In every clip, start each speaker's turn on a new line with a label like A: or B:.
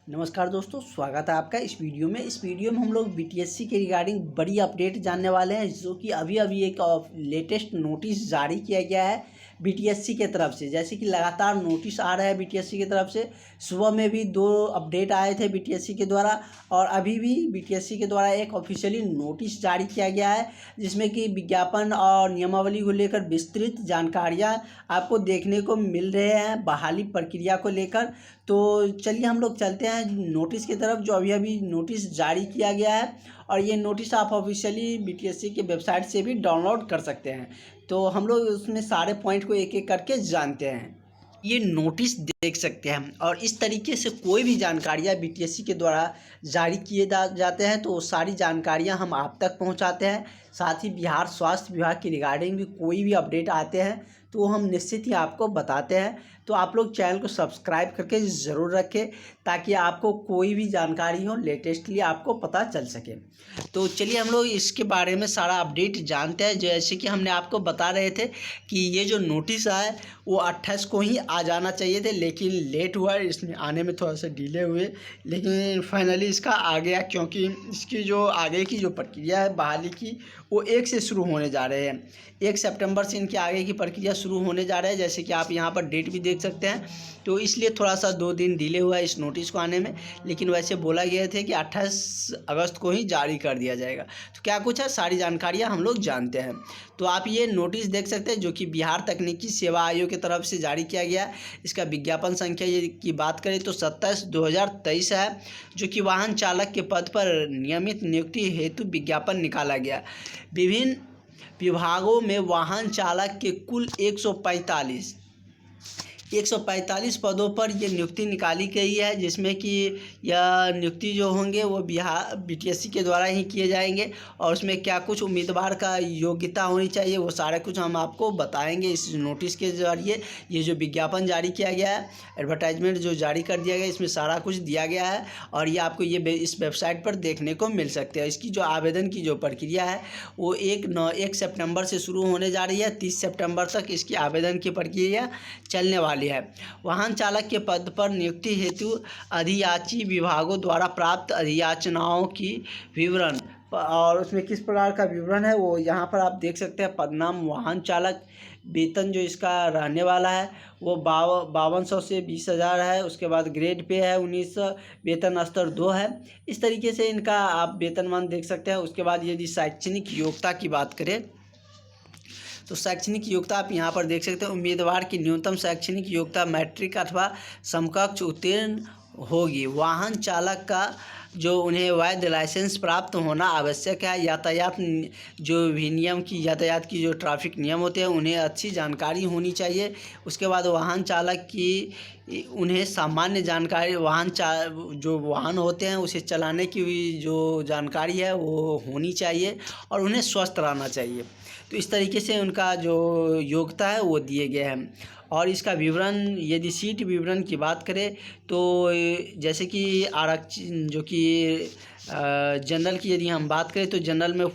A: नमस्कार दोस्तों, स्वागत है आपका इस वीडियो में। इस वीडियो में हम लोग बीटीएससी के रिगार्डिंग बड़ी अपडेट जानने वाले हैं, जो कि अभी अभी एक लेटेस्ट नोटिस जारी किया गया है बीटीएससी के तरफ से। जैसे कि लगातार नोटिस आ रहा है बीटीएससी की तरफ से। सुबह में भी 2 अपडेट आए थे बीटीएससी के द्वारा, और अभी भी बीटीएससी के द्वारा एक ऑफिशियली नोटिस जारी किया गया है, जिसमें कि विज्ञापन और नियमावली को लेकर विस्तृत जानकारियाँ आपको देखने को मिल रहे हैं बहाली प्रक्रिया को लेकर। तो चलिए हम लोग चलते हैं नोटिस की तरफ, जो अभी अभी नोटिस जारी किया गया है। और ये नोटिस आप ऑफिशियली बीटीएससी के वेबसाइट से भी डाउनलोड कर सकते हैं। तो हम लोग उसमें सारे पॉइंट को एक एक करके जानते हैं। ये नोटिस देख सकते हैं, और इस तरीके से कोई भी जानकारियाँ बीटीएससी के द्वारा जारी किए जाते हैं तो वो सारी जानकारियाँ हम आप तक पहुंचाते हैं। साथ ही बिहार स्वास्थ्य विभाग की रिगार्डिंग भी कोई भी अपडेट आते हैं तो हम निश्चित ही आपको बताते हैं। तो आप लोग चैनल को सब्सक्राइब करके ज़रूर रखें, ताकि आपको कोई भी जानकारी हो लेटेस्टली आपको पता चल सके। तो चलिए हम लोग इसके बारे में सारा अपडेट जानते हैं। जैसे कि हमने आपको बता रहे थे कि ये जो नोटिस आया वो 28 को ही आ जाना चाहिए थे, लेकिन लेट हुआ, इसमें आने में थोड़ा सा डिले हुए, लेकिन फाइनली इसका आ गया। क्योंकि इसकी जो आगे की जो प्रक्रिया है बहाली की, वो 1 से शुरू होने जा रहे हैं। 1 सितंबर से इनकी आगे की प्रक्रिया शुरू होने जा रहा है, जैसे कि आप यहाँ पर डेट भी देख सकते हैं। तो इसलिए थोड़ा सा 2 दिन डिले हुआ है इस नोटिस को आने में, लेकिन वैसे बोला गया था कि 28 अगस्त को ही जारी कर दिया जाएगा। तो क्या कुछ है, सारी जानकारियाँ हम लोग जानते हैं। तो आप ये नोटिस देख सकते हैं, जो कि बिहार तकनीकी सेवा आयोग की तरफ से जारी किया गया है। इसका विज्ञापन संख्या ये की बात करें तो 27/2023 है, जो कि वाहन चालक के पद पर नियमित नियुक्ति हेतु विज्ञापन निकाला गया। विभिन्न विभागों में वाहन चालक के कुल 145 पदों पर ये नियुक्ति निकाली गई है, जिसमें कि यह नियुक्ति जो होंगे वो बिहार बीटीएससी के द्वारा ही किए जाएंगे। और उसमें क्या कुछ उम्मीदवार का योग्यता होनी चाहिए वो सारा कुछ हम आपको बताएंगे इस नोटिस के जरिए। ये जो विज्ञापन जारी किया गया है, एडवर्टाइजमेंट जो जारी कर दिया गया, इसमें सारा कुछ दिया गया है, और ये आपको ये इस वेबसाइट पर देखने को मिल सकते हैं। इसकी जो आवेदन की जो प्रक्रिया है वो 1 सितंबर से शुरू होने जा रही है। 30 सितंबर तक इसकी आवेदन की प्रक्रिया चलने वाली है। वाहन चालक के पद पर नियुक्ति हेतु अधियाची विभागों द्वारा प्राप्त अधियाचनाओं की विवरण, और उसमें किस प्रकार का विवरण है वो यहाँ पर आप देख सकते हैं। पदनाम वाहन चालक, वेतन जो इसका रहने वाला है वो 5200 से 20,000 है। उसके बाद ग्रेड पे है 1900, वेतन स्तर 2 है। इस तरीके से इनका आप वेतनमान देख सकते हैं। उसके बाद यदि शैक्षणिक योग्यता की बात करें तो शैक्षणिक योग्यता आप यहाँ पर देख सकते हैं। उम्मीदवार की न्यूनतम शैक्षणिक योग्यता मैट्रिक अथवा समकक्ष उत्तीर्ण होगी। वाहन चालक का जो उन्हें वैध लाइसेंस प्राप्त होना आवश्यक है। यातायात जो भी नियम की यातायात की जो ट्रैफिक नियम होते हैं उन्हें अच्छी जानकारी होनी चाहिए। उसके बाद वाहन चालक की उन्हें सामान्य जानकारी, जो वाहन होते हैं उसे चलाने की जो जानकारी है वो होनी चाहिए, और उन्हें स्वस्थ रहना चाहिए। तो इस तरीके से उनका जो योग्यता है वो दिए गए हैं। और इसका विवरण, यदि सीट विवरण की बात करें तो जैसे कि आरक्षण जो कि जनरल की यदि हम बात करें तो जनरल में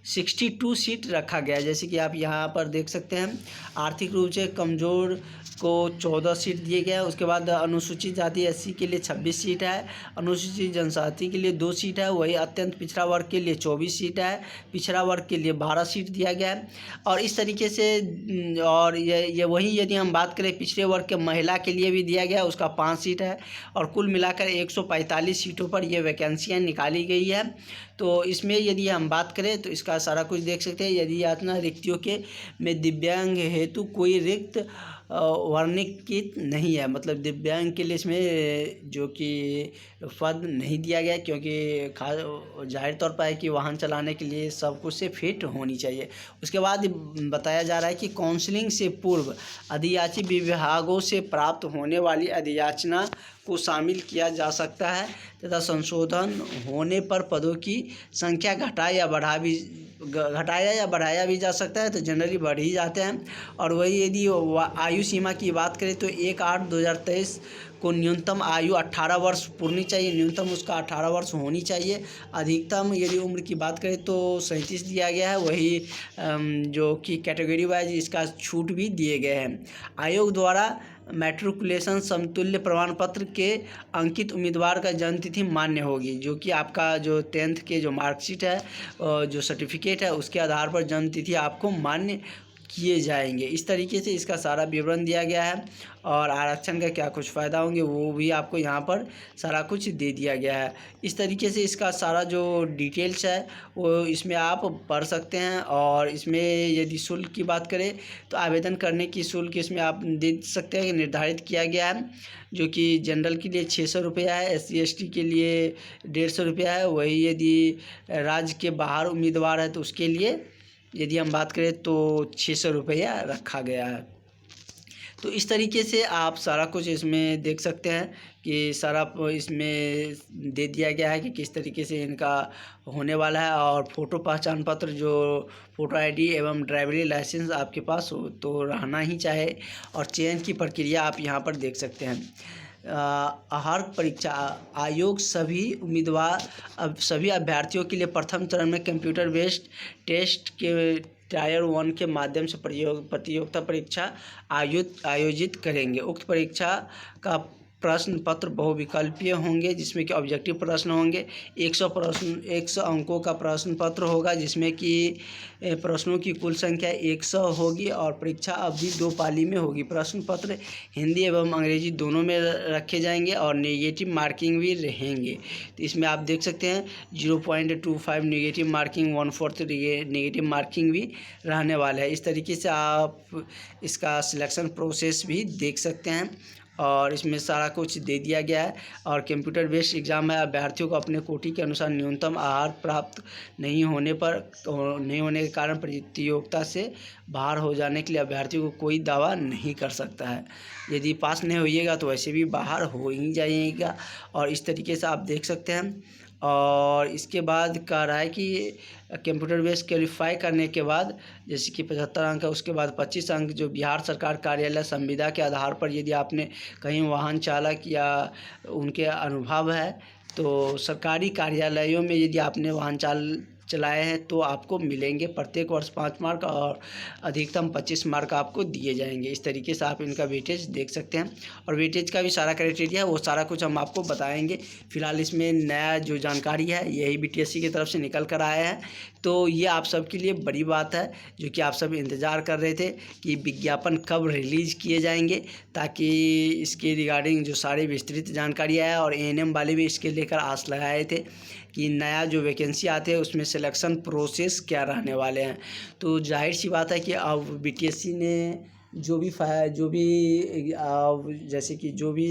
A: 62 सीट रखा गया है। जैसे कि आप यहाँ पर देख सकते हैं। आर्थिक रूप से कमज़ोर को 14 सीट दिए गए हैं। उसके बाद अनुसूचित जाति एससी के लिए 26 सीट है। अनुसूचित जनजाति के लिए 2 सीट है। वही अत्यंत पिछड़ा वर्ग के लिए 24 सीट है। पिछड़ा वर्ग के लिए 12 सीट दिया गया है। और इस तरीके से, और ये वही यदि हम बात करें पिछड़े वर्ग के महिला के लिए भी दिया गया, उसका 5 सीट है। और कुल मिलाकर 145 सीटों पर ये वैकेंसियाँ निकाली गई है। तो इसमें यदि हम बात करें तो इसका सारा कुछ देख सकते हैं। यदि यातना रिक्तियों के में दिव्यांग हेतु कोई रिक्त वर्णित नहीं है, मतलब दिव्यांग के लिए इसमें जो कि पद नहीं दिया गया, क्योंकि जाहिर तौर पर है कि वाहन चलाने के लिए सब कुछ से फिट होनी चाहिए। उसके बाद बताया जा रहा है कि काउंसलिंग से पूर्व अधियाची विभागों से प्राप्त होने वाली अधियाचना को शामिल किया जा सकता है, तथा संशोधन होने पर पदों की संख्या घटाया या बढ़ाया भी जा सकता है। तो जनरली बढ़ ही जाते हैं। और वही यदि आयु सीमा की बात करें तो 1/8/2023 को न्यूनतम आयु 18 वर्ष पूर्णी चाहिए, न्यूनतम उसका 18 वर्ष होनी चाहिए। अधिकतम यदि उम्र की बात करें तो 37 दिया गया है। वही जो कि कैटेगरी वाइज इसका छूट भी दिए गए हैं। आयोग द्वारा मैट्रिकुलेशन समतुल्य प्रमाण पत्र के अंकित उम्मीदवार का जन्मतिथि मान्य होगी। जो कि आपका जो 10th के जो मार्कशीट है, जो सर्टिफिकेट है, उसके आधार पर जन्मतिथि आपको मान्य किए जाएंगे। इस तरीके से इसका सारा विवरण दिया गया है और आरक्षण का क्या कुछ फ़ायदा होंगे वो भी आपको यहाँ पर सारा कुछ दे दिया गया है। इस तरीके से इसका सारा जो डिटेल्स है वो इसमें आप पढ़ सकते हैं। और इसमें यदि शुल्क की बात करें तो आवेदन करने की शुल्क इसमें आप देख सकते हैं कि निर्धारित किया गया है, जो कि जनरल के लिए 600 रुपया है, SC/ST के लिए 150 रुपया है। वही यदि राज्य के बाहर उम्मीदवार है तो उसके लिए यदि हम बात करें तो 600 रुपया रखा गया है। तो इस तरीके से आप सारा कुछ इसमें देख सकते हैं कि सारा इसमें दे दिया गया है कि किस तरीके से इनका होने वाला है। और फ़ोटो पहचान पत्र, जो फ़ोटो ID एवं ड्राइवरी लाइसेंस आपके पास हो तो रहना ही चाहे। और चयन की प्रक्रिया आप यहाँ पर देख सकते हैं। आहार परीक्षा आयोग सभी अभ्यर्थियों के लिए प्रथम चरण में कंप्यूटर बेस्ड टेस्ट के टायर 1 के माध्यम से प्रतियोगिता परीक्षा आयोजित करेंगे। उक्त परीक्षा का प्रश्न पत्र बहुविकल्पीय होंगे, जिसमें कि ऑब्जेक्टिव प्रश्न होंगे। 100 अंकों का प्रश्न पत्र होगा, जिसमें कि प्रश्नों की कुल संख्या 100 होगी। और परीक्षा अवधि 2 पाली में होगी। प्रश्न पत्र हिंदी एवं अंग्रेजी दोनों में रखे जाएंगे और नेगेटिव मार्किंग भी रहेंगे। तो इसमें आप देख सकते हैं 0.25 नेगेटिव मार्किंग, 1/4 नेगेटिव मार्किंग भी रहने वाला है। इस तरीके से आप इसका सिलेक्शन प्रोसेस भी देख सकते हैं और इसमें सारा कुछ दे दिया गया है। और कंप्यूटर बेस्ड एग्ज़ाम है। अभ्यर्थियों को अपने कोटि के अनुसार न्यूनतम आहार प्राप्त नहीं होने के कारण प्रतियोगिता से बाहर हो जाने के लिए अभ्यर्थियों को कोई दावा नहीं कर सकता है। यदि पास नहीं होइएगा तो वैसे भी बाहर हो ही जाइएगा। और इस तरीके से आप देख सकते हैं। और इसके बाद कह रहा है कि कंप्यूटर बेस क्वालिफाई करने के बाद जैसे कि 75 अंक है, उसके बाद 25 अंक जो बिहार सरकार कार्यालय संविदा के आधार पर यदि आपने कहीं वाहन चालक या उनके अनुभव है तो सरकारी कार्यालयों में यदि आपने वाहन चलाए हैं तो आपको मिलेंगे। प्रत्येक वर्ष 5 मार्क और अधिकतम 25 मार्क आपको दिए जाएंगे। इस तरीके से आप इनका वेटेज देख सकते हैं। और वेटेज का भी सारा क्राइटेरिया है वो सारा कुछ हम आपको बताएंगे। फिलहाल इसमें नया जो जानकारी है यही BTSC की तरफ से निकल कर आया है। तो ये आप सबके लिए बड़ी बात है, जो कि आप सब इंतज़ार कर रहे थे कि विज्ञापन कब रिलीज़ किए जाएंगे, ताकि इसके रिगार्डिंग जो सारी विस्तृत जानकारी है। और ANM वाले भी इसके लेकर आस लगाए थे कि नया जो वैकेंसी आते हैं उसमें सिलेक्शन प्रोसेस क्या रहने वाले हैं। तो जाहिर सी बात है कि अब BTSC ने जो भी जैसे कि जो भी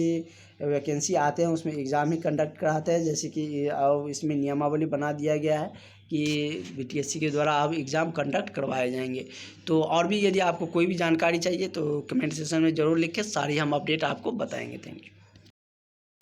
A: वैकेंसी आते हैं उसमें एग्ज़ाम ही कंडक्ट कराते हैं। जैसे कि अब इसमें नियमावली बना दिया गया है कि BTSC के द्वारा अब एग्ज़ाम कंडक्ट करवाए जाएंगे। तो और भी यदि आपको कोई भी जानकारी चाहिए तो कमेंट सेक्शन में ज़रूर लिखें, सारी हम अपडेट आपको बताएंगे। Thank you.